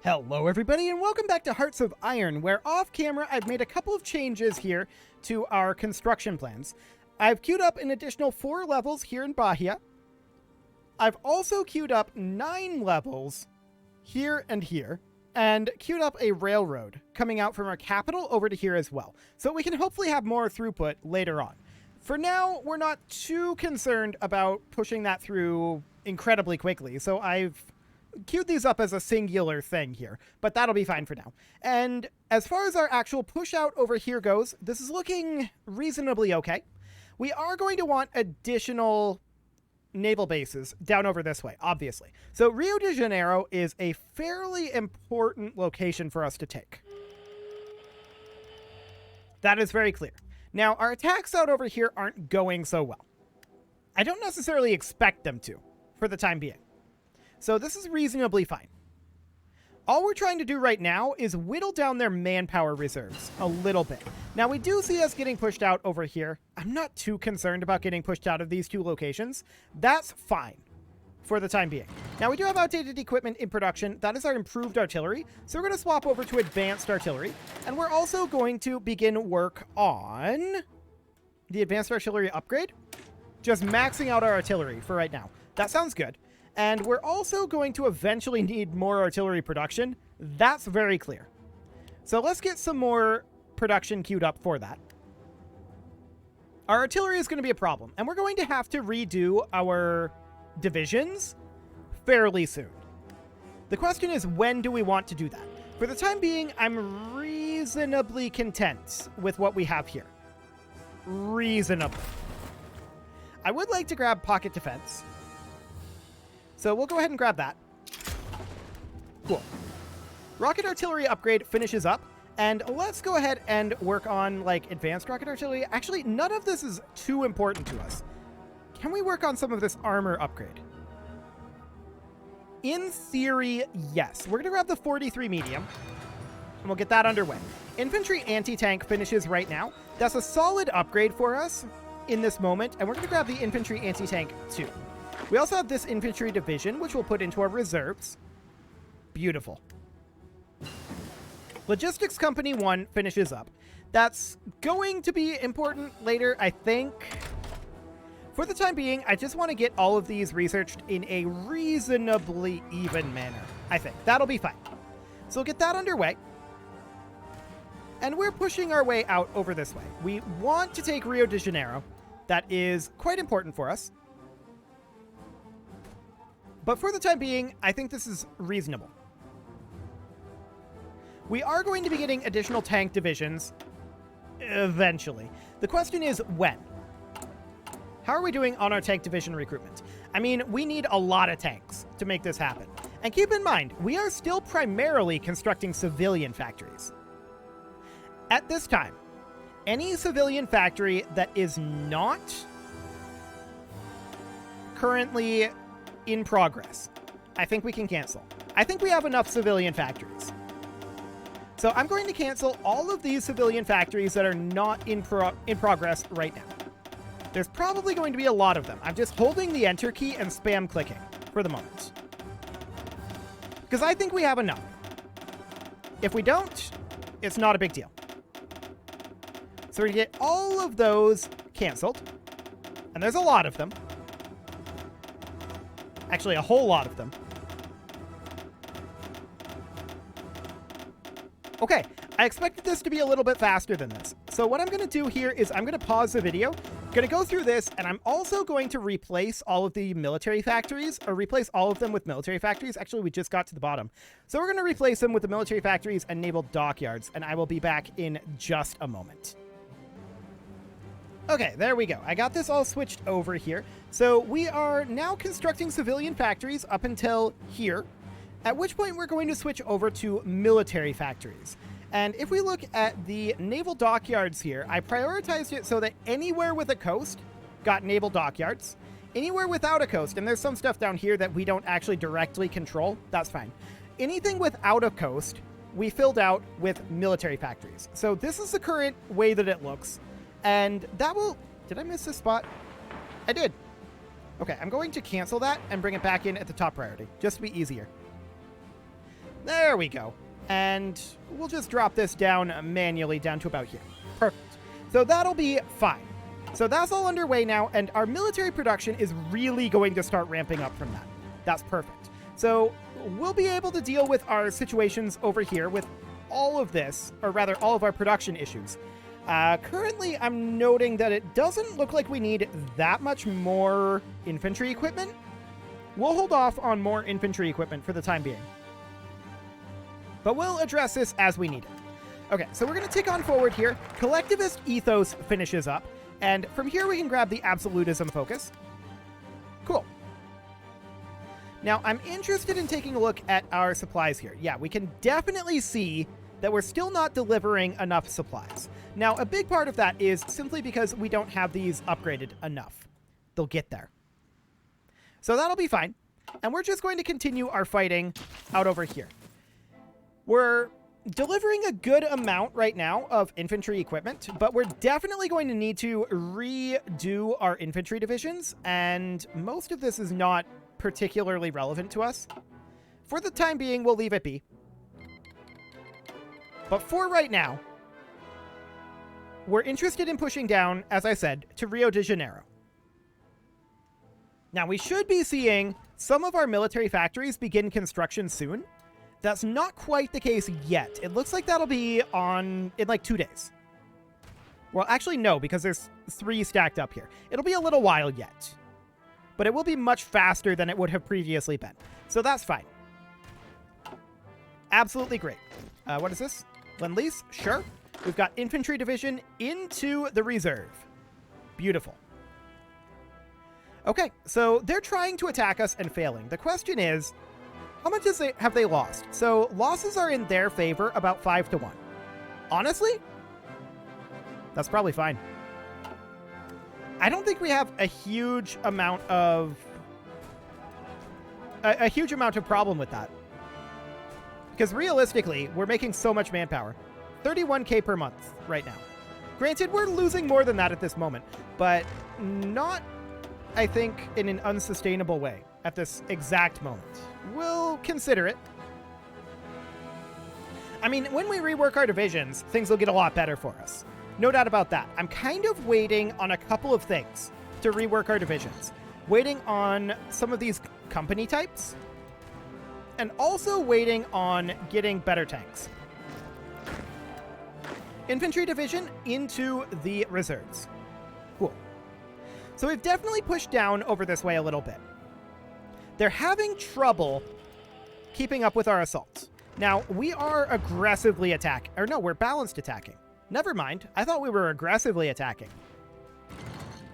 Hello everybody and welcome back to Hearts of Iron, where off camera I've made a couple of changes here to our construction plans. I've queued up an additional 4 levels here in Bahia. I've also queued up 9 levels here and here, and queued up a railroad coming out from our capital over to here as well, so we can hopefully have more throughput later on. For now, we're not too concerned about pushing that through incredibly quickly, so I've queued these up as a singular thing here, but that'll be fine for now. And as far as our actual push out over here goes, this is looking reasonably okay. We are going to want additional naval bases down over this way, obviously. So Rio de Janeiro is a fairly important location for us to take. That is very clear. Now, our attacks out over here aren't going so well. I don't necessarily expect them to, for the time being. So this is reasonably fine. All we're trying to do right now is whittle down their manpower reserves a little bit. Now, we do see us getting pushed out over here. I'm not too concerned about getting pushed out of these 2 locations. That's fine for the time being. Now, we do have outdated equipment in production. That is our improved artillery. So we're going to swap over to advanced artillery. And we're also going to begin work on the advanced artillery upgrade. Just maxing out our artillery for right now. That sounds good. And we're also going to eventually need more artillery production. That's very clear. So let's get some more production queued up for that. Our artillery is going to be a problem, and we're going to have to redo our divisions fairly soon. The question is, when do we want to do that? For the time being, I'm reasonably content with what we have here. Reasonably. I would like to grab pocket defense. So we'll go ahead and grab that. Cool. Rocket artillery upgrade finishes up. And let's go ahead and work on, like, advanced rocket artillery. Actually, none of this is too important to us. Can we work on some of this armor upgrade? In theory, yes. We're going to grab the 43 medium. And we'll get that underway. Infantry anti-tank finishes right now. That's a solid upgrade for us in this moment. And we're going to grab the infantry anti-tank too. We also have this infantry division, which we'll put into our reserves. Beautiful. Logistics Company 1 finishes up. That's going to be important later, I think. For the time being, I just want to get all of these researched in a reasonably even manner, I think. That'll be fine. So we'll get that underway. And we're pushing our way out over this way. We want to take Rio de Janeiro. That is quite important for us. But for the time being, I think this is reasonable. We are going to be getting additional tank divisions eventually. The question is when? How are we doing on our tank division recruitment? I mean, we need a lot of tanks to make this happen. And keep in mind, we are still primarily constructing civilian factories. At this time, any civilian factory that is not currently in progress, I think we can cancel. I think we have enough civilian factories. So I'm going to cancel all of these civilian factories that are not in progress right now. There's probably going to be a lot of them. I'm just holding the enter key and spam clicking for the moment. Because I think we have enough. If we don't, it's not a big deal. So we're going to get all of those canceled. And there's a lot of them. Actually, a whole lot of them. Okay, I expected this to be a little bit faster than this. So what I'm going to do here is I'm going to pause the video, going to go through this, and I'm also going to replace all of the military factories, or replace all of them with military factories. Actually, we just got to the bottom. So we're going to replace them with the military factories and naval dockyards, and I will be back in just a moment. Okay, there we go. I got this all switched over here. So we are now constructing civilian factories up until here, at which point we're going to switch over to military factories. And if we look at the naval dockyards here, I prioritized it so that anywhere with a coast got naval dockyards. Anywhere without a coast, and there's some stuff down here that we don't actually directly control, that's fine. Anything without a coast, we filled out with military factories. So this is the current way that it looks. And that will... Did I miss this spot? I did. Okay, I'm going to cancel that and bring it back in at the top priority, just to be easier. There we go. And we'll just drop this down manually down to about here. Perfect. So that'll be fine. So that's all underway now, and our military production is really going to start ramping up from that. That's perfect. So we'll be able to deal with our situations over here with all of this, or rather all of our production issues. Currently, I'm noting that it doesn't look like we need that much more infantry equipment. We'll hold off on more infantry equipment for the time being. But we'll address this as we need it. Okay, so we're going to tick on forward here. Collectivist ethos finishes up. And from here, we can grab the absolutism focus. Cool. Now, I'm interested in taking a look at our supplies here. Yeah, we can definitely see that we're still not delivering enough supplies. Now, a big part of that is simply because we don't have these upgraded enough. They'll get there. So that'll be fine. And we're just going to continue our fighting out over here. We're delivering a good amount right now of infantry equipment, but we're definitely going to need to redo our infantry divisions, and most of this is not particularly relevant to us. For the time being, we'll leave it be. But for right now, we're interested in pushing down, as I said, to Rio de Janeiro. Now, we should be seeing some of our military factories begin construction soon. That's not quite the case yet. It looks like that'll be in like 2 days. Well, actually, no, because there's 3 stacked up here. It'll be a little while yet. But it will be much faster than it would have previously been. So that's fine. Absolutely great. What is this? Lend-Lease? Sure. We've got infantry division into the reserve. Beautiful. Okay, so they're trying to attack us and failing. The question is, how much have they lost? So losses are in their favor, about 5-1. Honestly, that's probably fine. I don't think we have a huge amount of problem with that. Because realistically, we're making so much manpower. 31k per month right now. Granted, we're losing more than that at this moment, but not, I think, in an unsustainable way at this exact moment. We'll consider it. I mean, when we rework our divisions, things will get a lot better for us. No doubt about that. I'm kind of waiting on a couple of things to rework our divisions. Waiting on some of these company types, and also waiting on getting better tanks. Infantry division into the reserves. Cool. So we've definitely pushed down over this way a little bit. They're having trouble keeping up with our assaults. Now, we are aggressively attacking. Or no, we're balanced attacking. Never mind. I thought we were aggressively attacking.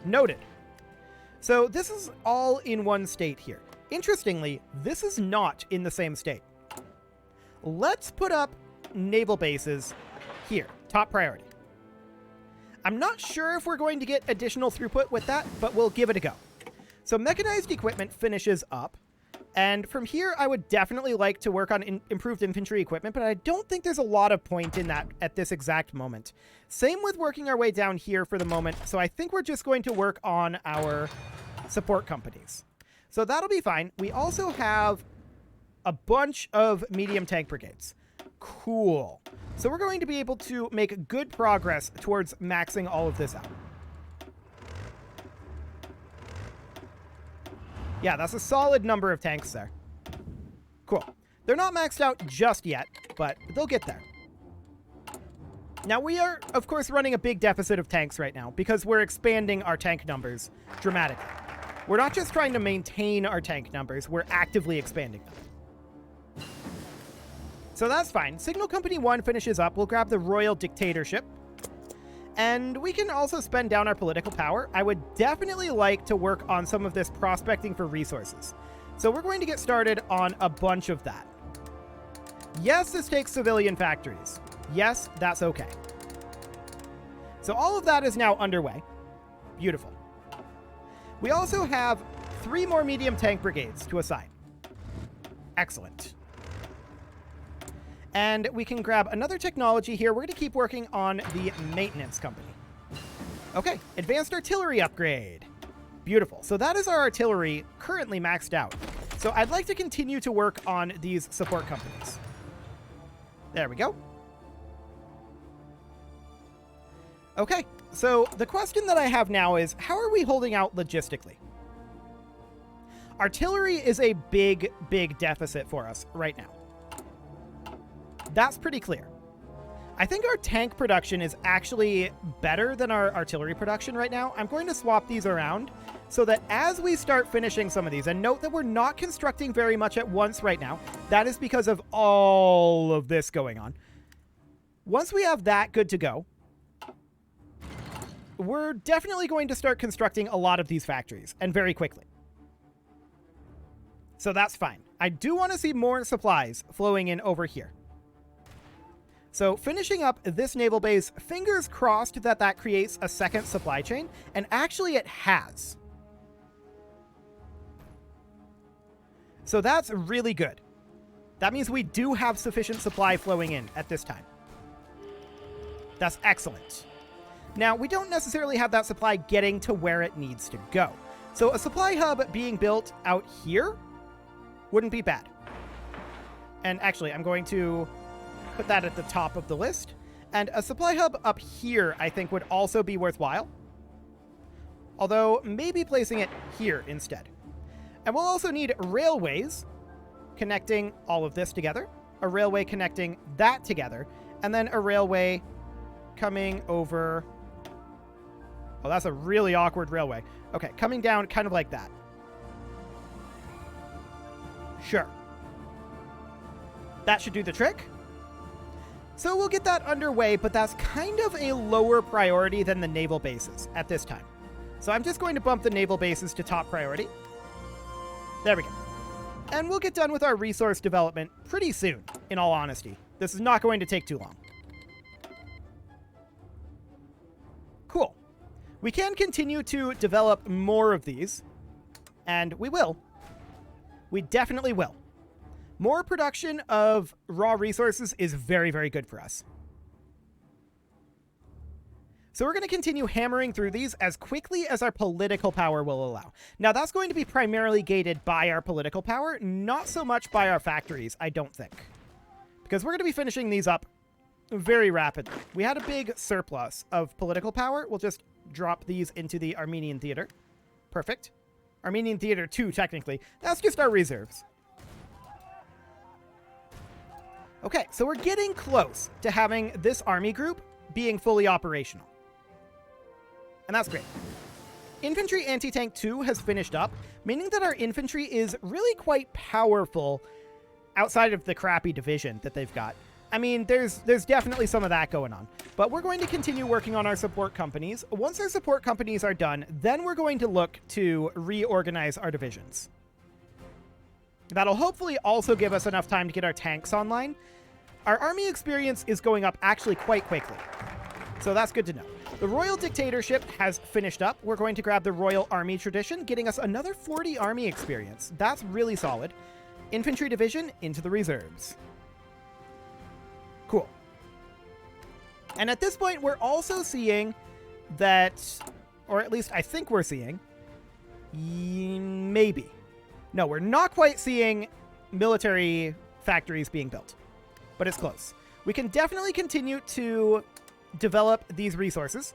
Noted. So this is all in one state here. Interestingly, this is not in the same state. Let's put up naval bases here. Top priority. I'm not sure if we're going to get additional throughput with that, but we'll give it a go. So mechanized equipment finishes up. And from here, I would definitely like to work on improved infantry equipment, but I don't think there's a lot of point in that at this exact moment. Same with working our way down here for the moment. So I think we're just going to work on our support companies. So that'll be fine. We also have a bunch of medium tank brigades. Cool. So we're going to be able to make good progress towards maxing all of this out. Yeah, that's a solid number of tanks there. Cool. They're not maxed out just yet, but they'll get there. Now, we are, of course, running a big deficit of tanks right now because we're expanding our tank numbers dramatically. We're not just trying to maintain our tank numbers, we're actively expanding them. So that's fine. Signal Company 1 finishes up. We'll grab the Royal Dictatorship. And we can also spend down our political power. I would definitely like to work on some of this prospecting for resources. So we're going to get started on a bunch of that. Yes, this takes civilian factories. Yes, that's okay. So all of that is now underway. Beautiful. We also have 3 more medium tank brigades to assign. Excellent. And we can grab another technology here. We're going to keep working on the maintenance company. Okay, advanced artillery upgrade. Beautiful. So that is our artillery currently maxed out. So I'd like to continue to work on these support companies. There we go. Okay, so the question that I have now is, how are we holding out logistically? Artillery is a big, big deficit for us right now. That's pretty clear. I think our tank production is actually better than our artillery production right now. I'm going to swap these around so that as we start finishing some of these, and note that we're not constructing very much at once right now. That is because of all of this going on. Once we have that good to go, we're definitely going to start constructing a lot of these factories, and very quickly. So that's fine. I do want to see more supplies flowing in over here. So finishing up this naval base, fingers crossed that that creates a second supply chain, and actually it has. So that's really good. That means we do have sufficient supply flowing in at this time. That's excellent. Now, we don't necessarily have that supply getting to where it needs to go. So a supply hub being built out here wouldn't be bad. And actually, I'm going to put that at the top of the list. And a supply hub up here, I think, would also be worthwhile. Although, maybe placing it here instead. And we'll also need railways connecting all of this together. A railway connecting that together. And then a railway coming over... Oh, that's a really awkward railway. Okay, coming down kind of like that. Sure. That should do the trick. So we'll get that underway, but that's kind of a lower priority than the naval bases at this time. So I'm just going to bump the naval bases to top priority. There we go. And we'll get done with our resource development pretty soon, in all honesty. This is not going to take too long. Cool. We can continue to develop more of these, and we will. We definitely will. More production of raw resources is very, very good for us. So we're going to continue hammering through these as quickly as our political power will allow. Now, that's going to be primarily gated by our political power, not so much by our factories, I don't think. Because we're going to be finishing these up very rapidly. We had a big surplus of political power. We'll just drop these into the Armenian Theater. Perfect. Armenian Theater 2, technically. That's just our reserves. Okay, so we're getting close to having this army group being fully operational. And that's great. Infantry Anti-Tank 2 has finished up, meaning that our infantry is really quite powerful outside of the crappy division that they've got. I mean, there's definitely some of that going on. But we're going to continue working on our support companies. Once our support companies are done, then we're going to look to reorganize our divisions. That'll hopefully also give us enough time to get our tanks online. Our army experience is going up actually quite quickly. So that's good to know. The Royal Dictatorship has finished up. We're going to grab the Royal Army Tradition, getting us another 40 army experience. That's really solid. Infantry Division into the reserves. Cool. And at this point, we're also seeing that, or at least I think we're seeing, maybe. No, we're not quite seeing military factories being built, but it's close. We can definitely continue to develop these resources,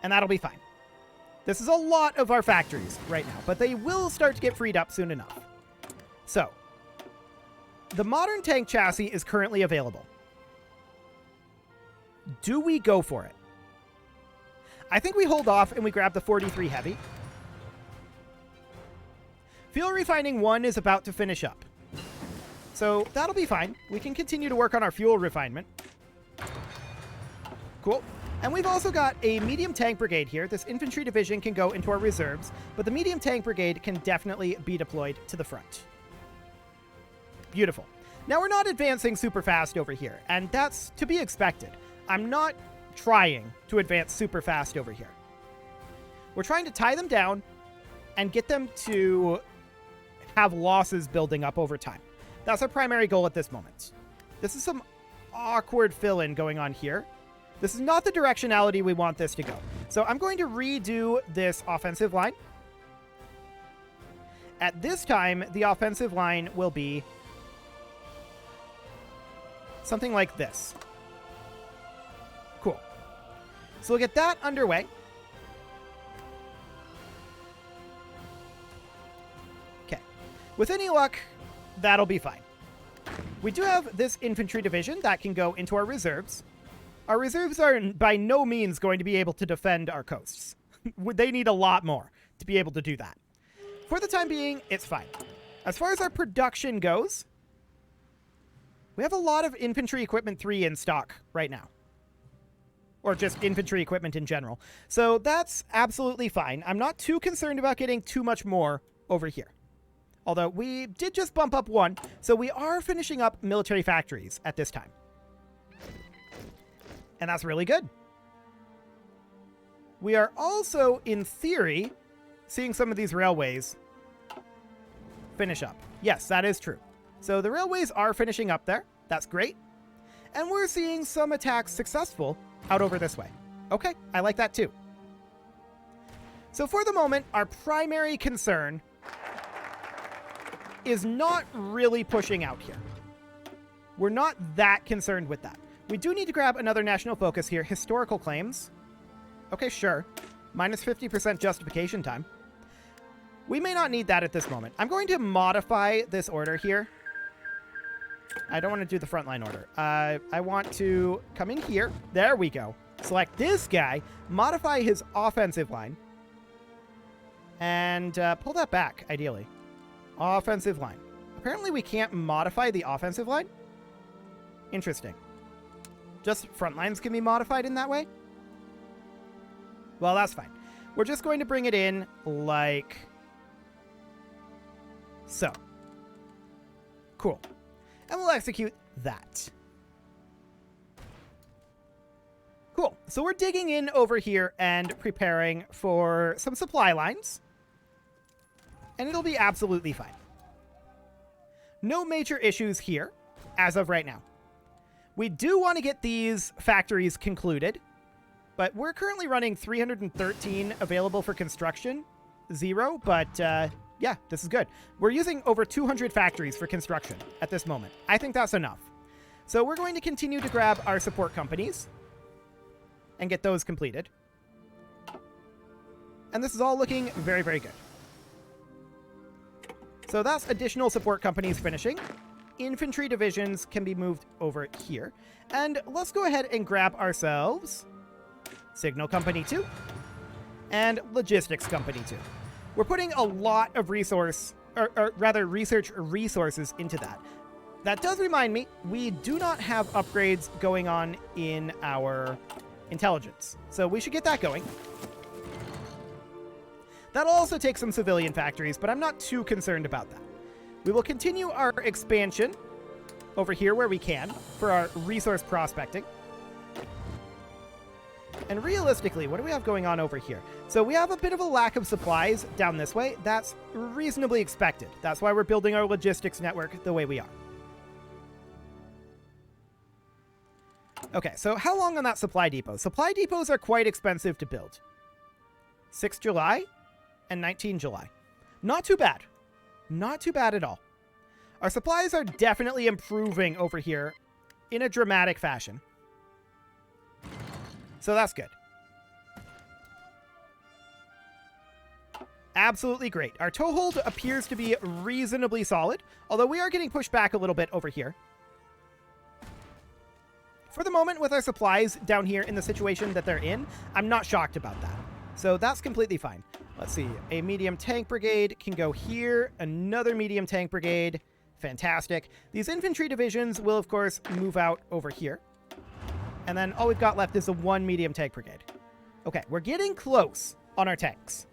and that'll be fine. This is a lot of our factories right now, but they will start to get freed up soon enough. So, the modern tank chassis is currently available. Do we go for it? I think we hold off and we grab the 43 Heavy. Fuel Refining 1 is about to finish up. So that'll be fine. We can continue to work on our fuel refinement. Cool. And we've also got a medium tank brigade here. This infantry division can go into our reserves, but the medium tank brigade can definitely be deployed to the front. Beautiful. Now we're not advancing super fast over here, and that's to be expected. I'm not trying to advance super fast over here. We're trying to tie them down and get them to have losses building up over time. That's our primary goal at this moment. This is some awkward fill-in going on here. This is not the directionality we want this to go. So I'm going to redo this offensive line. At this time, the offensive line will be Something like this. Cool. So we'll get that underway. Okay. With any luck, that'll be fine. We do have this infantry division that can go into our reserves. Our reserves are by no means going to be able to defend our coasts. They need a lot more to be able to do that. For the time being, it's fine. As far as our production goes, we have a lot of infantry equipment 3 in stock right now. Or just infantry equipment in general. So that's absolutely fine. I'm not too concerned about getting too much more over here. Although we did just bump up 1, so we are finishing up military factories at this time. And that's really good. We are also, in theory, seeing some of these railways finish up. Yes, that is true. So the railways are finishing up there. That's great. And we're seeing some attacks successful out over this way. Okay, I like that too. So for the moment, our primary concern is not really pushing out here. We're not that concerned with that. We do need to grab another national focus here. Historical claims. Okay, sure. Minus 50% justification time. We may not need that at this moment. I'm going to modify this order here. I don't want to do the frontline order. I want to come in here. There we go. Select this guy. Modify his offensive line. And pull that back, ideally. Offensive line. Apparently we can't modify the offensive line. Interesting. Just front lines can be modified in that way? Well, that's fine. We're just going to bring it in like so. Cool. And we'll execute that. Cool. So we're digging in over here and preparing for some supply lines. And it'll be absolutely fine. No major issues here as of right now. We do want to get these factories concluded, but we're currently running 313 available for construction. 0, but yeah, this is good. We're using over 200 factories for construction at this moment. I think that's enough. So we're going to continue to grab our support companies and get those completed. And this is all looking very, very good. So that's additional support companies finishing. Infantry divisions can be moved over here. And let's go ahead and grab ourselves Signal Company 2 and Logistics Company 2. We're putting a lot of research resources into that. That does remind me, we do not have upgrades going on in our intelligence. So we should get that going. That'll also take some civilian factories, but I'm not too concerned about that. We will continue our expansion over here where we can for our resource prospecting. And realistically, what do we have going on over here? So we have a bit of a lack of supplies down this way. That's reasonably expected. That's why we're building our logistics network the way we are. Okay, so how long on that supply depot? Supply depots are quite expensive to build. 6 July and 19 July. Not too bad. Not too bad at all. Our supplies are definitely improving over here in a dramatic fashion. So that's good. Absolutely great. Our toehold appears to be reasonably solid, although we are getting pushed back a little bit over here. For the moment, with our supplies down here in the situation that they're in, I'm not shocked about that. So that's completely fine. Let's see. A medium tank brigade can go here. Another medium tank brigade. Fantastic. These infantry divisions will, of course, move out over here. And then all we've got left is a 1 medium tank brigade. Okay, we're getting close on our tanks.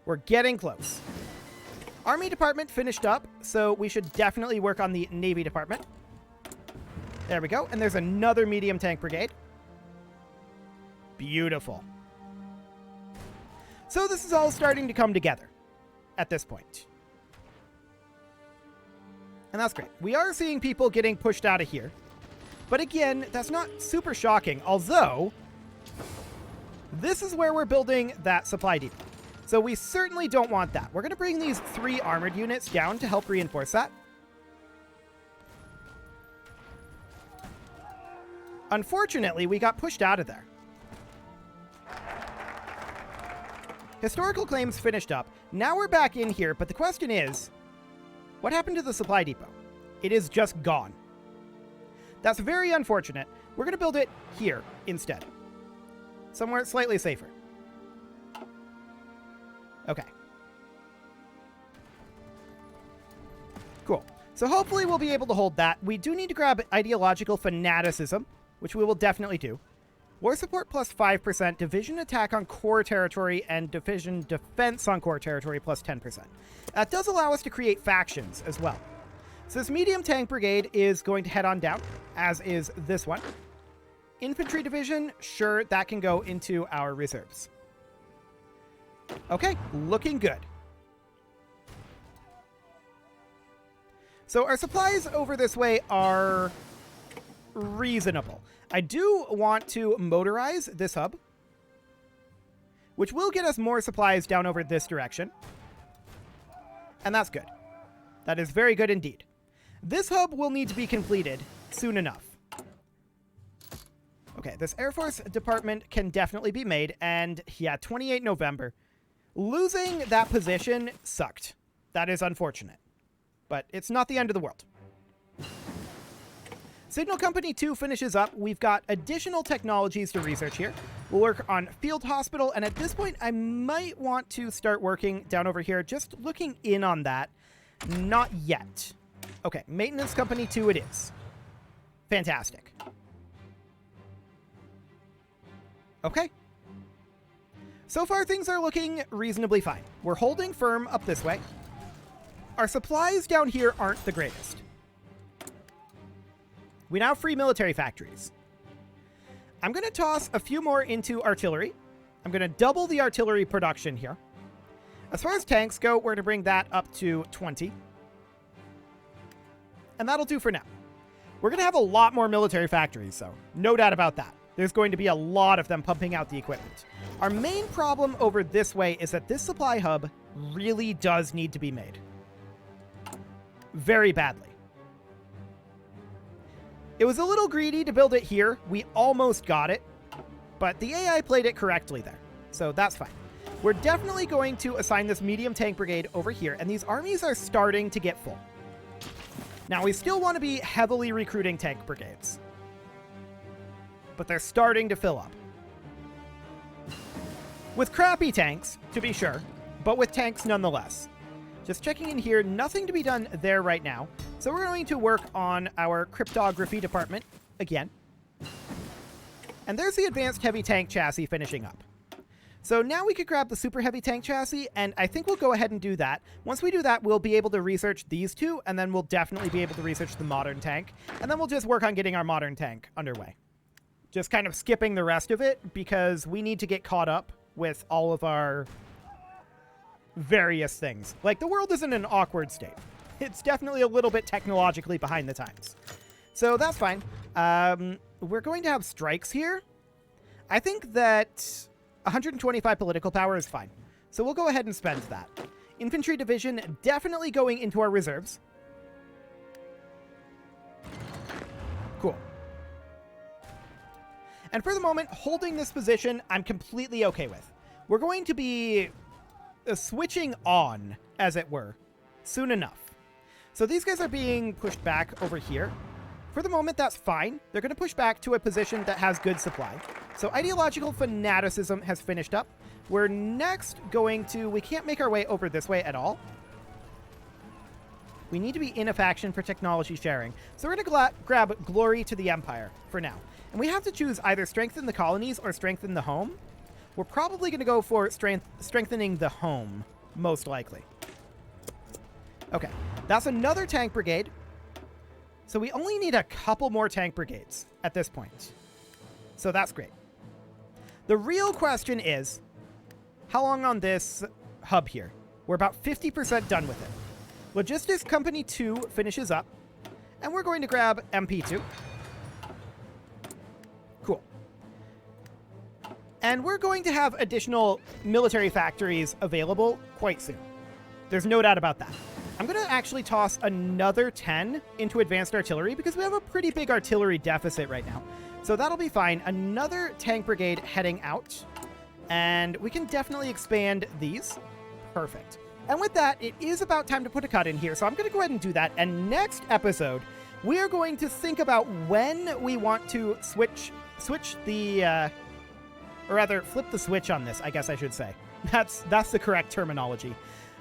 We're getting close. Army department finished up, so we should definitely work on the Navy department. There we go. And there's another medium tank brigade. Beautiful. So this is all starting to come together at this point. And that's great. We are seeing people getting pushed out of here. But again, that's not super shocking, although this is where we're building that supply depot. So we certainly don't want that. We're going to bring these 3 armored units down to help reinforce that. Unfortunately, we got pushed out of there. Historical claims finished up. Now we're back in here, but the question is, what happened to the supply depot? It is just gone. That's very unfortunate. We're going to build it here instead. Somewhere slightly safer. Okay. Cool. So hopefully we'll be able to hold that. We do need to grab ideological fanaticism, which we will definitely do. War support plus 5%, division attack on core territory, and division defense on core territory plus 10%. That does allow us to create factions as well. So this medium tank brigade is going to head on down, as is this one. Infantry division, sure, that can go into our reserves. Okay, looking good. So our supplies over this way are reasonable. I do want to motorize this hub, which will get us more supplies down over this direction. And that's good. That is very good indeed. This hub will need to be completed soon enough. Okay, this Air Force department can definitely be made, and yeah, 28 November. Losing that position sucked. That is unfortunate. But it's not the end of the world. Signal Company 2 finishes up. We've got additional technologies to research here. We'll work on Field Hospital, and at this point, I might want to start working down over here, just looking in on that. Not yet. Okay, Maintenance Company 2 it is. Fantastic. Okay. So far, things are looking reasonably fine. We're holding firm up this way. Our supplies down here aren't the greatest. We now have free military factories. I'm going to toss a few more into artillery. I'm going to double the artillery production here. As far as tanks go, we're going to bring that up to 20. And that'll do for now. We're going to have a lot more military factories, so no doubt about that. There's going to be a lot of them pumping out the equipment. Our main problem over this way is that this supply hub really does need to be made. Very badly. It was a little greedy to build it here. We almost got it, but the AI played it correctly there, so that's fine. We're definitely going to assign this medium tank brigade over here, and these armies are starting to get full. Now, we still want to be heavily recruiting tank brigades, but they're starting to fill up. With crappy tanks, to be sure, but with tanks nonetheless. Just checking in here, nothing to be done there right now. So we're going to work on our cryptography department again. And there's the advanced heavy tank chassis finishing up. So now we could grab the super heavy tank chassis, and I think we'll go ahead and do that. Once we do that, we'll be able to research these two, and then we'll definitely be able to research the modern tank. And then we'll just work on getting our modern tank underway. Just kind of skipping the rest of it, because we need to get caught up with all of our various things. Like, the world is in an awkward state. It's definitely a little bit technologically behind the times. So that's fine. We're going to have strikes here. I think that 125 political power is fine. So we'll go ahead and spend that. Infantry division definitely going into our reserves. Cool. And for the moment, holding this position, I'm completely okay with. We're going to be switching on, as it were, soon enough. So these guys are being pushed back over here. For the moment, that's fine. They're going to push back to a position that has good supply. So ideological fanaticism has finished up. We're next going to... We can't make our way over this way at all. We need to be in a faction for technology sharing. So we're going to grab Glory to the Empire for now. And we have to choose either strengthen the colonies or strengthen the home. We're probably going to go for strengthening the home, most likely. Okay, that's another tank brigade. So we only need a couple more tank brigades at this point. So that's great. The real question is, how long on this hub here? We're about 50% done with it. Logistics Company 2 finishes up, and we're going to grab MP2. Cool. And we're going to have additional military factories available quite soon. There's no doubt about that. I'm going to actually toss another 10 into advanced artillery because we have a pretty big artillery deficit right now. So that'll be fine. Another tank brigade heading out. And we can definitely expand these. Perfect. And with that, it is about time to put a cut in here. So I'm going to go ahead and do that. And next episode, we are going to think about when we want to switch the, or rather flip the switch on this, I guess I should say. That's the correct terminology.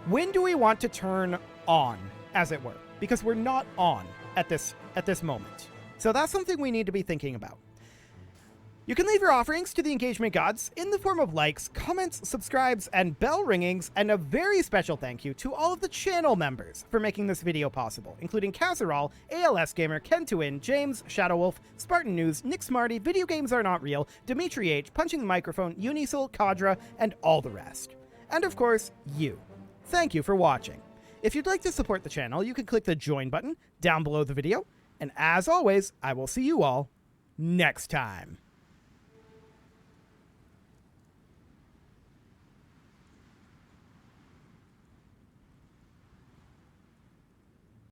When do we want to turn on, as it were? Because we're not on at this moment. So that's something we need to be thinking about. You can leave your offerings to the engagement gods in the form of likes, comments, subscribes, and bell ringings, and a very special thank you to all of the channel members for making this video possible, including Casserole, ALS Gamer, Ken2In, James, Shadowwolf, Spartan News, Nick Smarty, Video Games Are Not Real, Dimitri H, Punching the Microphone, Unisil, Kadra, and all the rest. And of course, you. Thank you for watching. If you'd like to support the channel, you can click the join button down below the video, and as always, I will see you all next time.